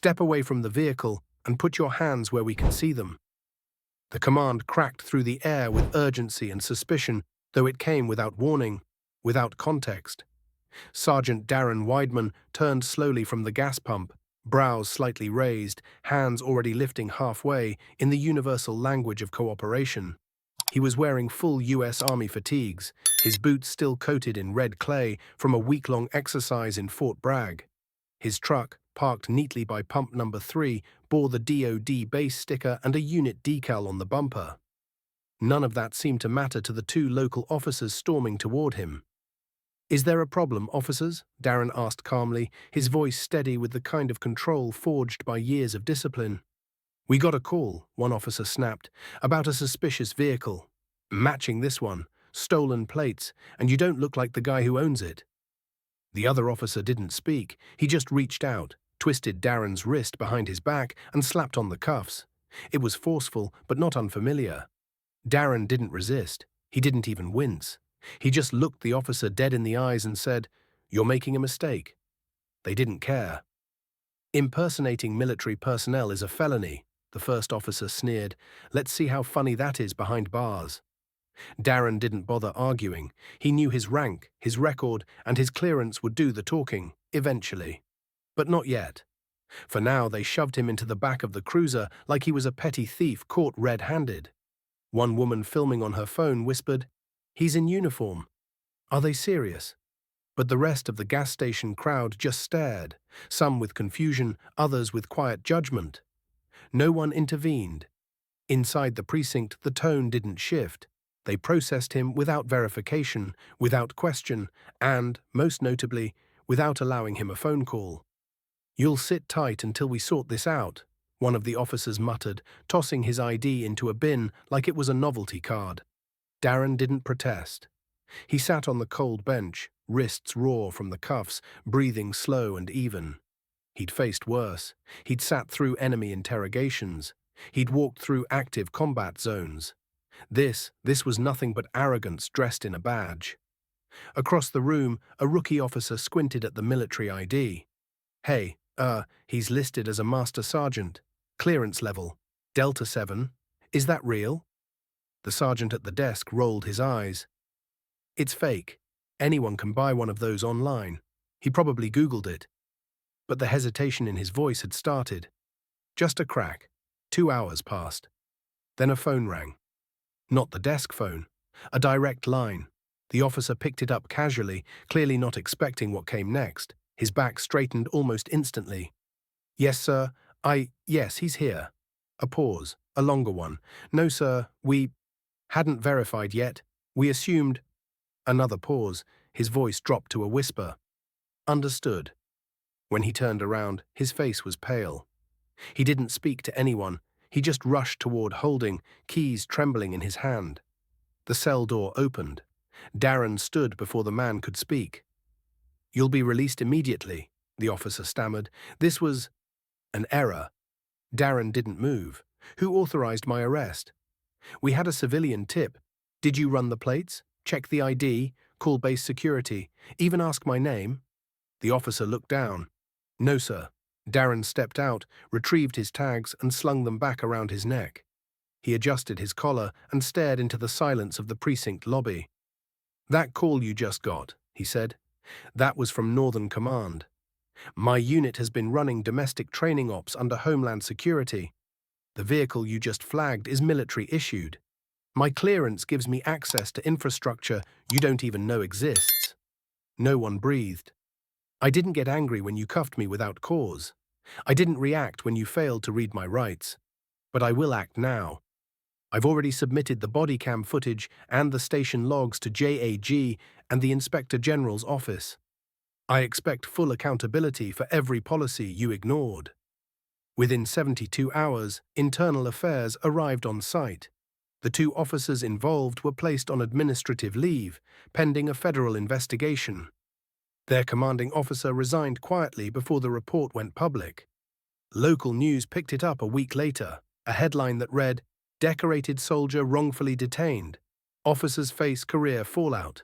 Step away from the vehicle and put your hands where we can see them." The command cracked through the air with urgency and suspicion, though it came without warning, without context. Sergeant Darren Weidman turned slowly from the gas pump, brows slightly raised, hands already lifting halfway in the universal language of cooperation. He was wearing full U.S. Army fatigues, his boots still coated in red clay from a week-long exercise in Fort Bragg. His truck, parked neatly by pump number 3, bore the DoD base sticker and a unit decal on the bumper. None of that seemed to matter to the two local officers storming toward him. "Is there a problem, officers?" Darren asked calmly, his voice steady with the kind of control forged by years of discipline. "We got a call," one officer snapped, "about a suspicious vehicle. Matching this one, stolen plates, and you don't look like the guy who owns it." The other officer didn't speak. He just reached out, twisted Darren's wrist behind his back, and slapped on the cuffs. It was forceful, but not unfamiliar. Darren didn't resist. He didn't even wince. He just looked the officer dead in the eyes and said, "You're making a mistake." They didn't care. "Impersonating military personnel is a felony," the first officer sneered. "Let's see how funny that is behind bars." Darren didn't bother arguing. He knew his rank, his record, and his clearance would do the talking, eventually. But not yet. For now, they shoved him into the back of the cruiser like he was a petty thief caught red-handed. One woman filming on her phone whispered, "He's in uniform. Are they serious?" But the rest of the gas station crowd just stared, some with confusion, others with quiet judgment. No one intervened. Inside the precinct, the tone didn't shift. They processed him without verification, without question, and, most notably, without allowing him a phone call. "You'll sit tight until we sort this out," one of the officers muttered, tossing his ID into a bin like it was a novelty card. Darren didn't protest. He sat on the cold bench, wrists raw from the cuffs, breathing slow and even. He'd faced worse. He'd sat through enemy interrogations. He'd walked through active combat zones. This was nothing but arrogance dressed in a badge. Across the room, a rookie officer squinted at the military ID. "Hey, he's listed as a master sergeant. Clearance level. Delta 7. Is that real?" The sergeant at the desk rolled his eyes. "It's fake. Anyone can buy one of those online. He probably Googled it." But the hesitation in his voice had started. Just a crack. 2 hours passed. Then a phone rang. Not the desk phone. A direct line. The officer picked it up casually, clearly not expecting what came next. His back straightened almost instantly. "Yes, sir. Yes, he's here." A pause. A longer one. "No, sir. We hadn't verified yet. We assumed—" Another pause. His voice dropped to a whisper. "Understood." When he turned around, his face was pale. He didn't speak to anyone. He just rushed toward Holding, keys trembling in his hand. The cell door opened. Darren stood before the man could speak. "You'll be released immediately," the officer stammered. "This was an error." Darren didn't move. "Who authorized my arrest?" "We had a civilian tip. Did you run the plates? Check the ID? Call base security? Even ask my name?" The officer looked down. "No, sir." Darren stepped out, retrieved his tags, and slung them back around his neck. He adjusted his collar and stared into the silence of the precinct lobby. "That call you just got," he said. "That was from Northern Command. My unit has been running domestic training ops under Homeland Security. The vehicle you just flagged is military issued. My clearance gives me access to infrastructure you don't even know exists." No one breathed. "I didn't get angry when you cuffed me without cause. I didn't react when you failed to read my rights. But I will act now. I've already submitted the body cam footage and the station logs to JAG and the Inspector General's office. I expect full accountability for every policy you ignored." Within 72 hours, Internal Affairs arrived on site. The two officers involved were placed on administrative leave, pending a federal investigation. Their commanding officer resigned quietly before the report went public. Local news picked it up a week later, a headline that read, "Decorated soldier wrongfully detained. Officers face career fallout."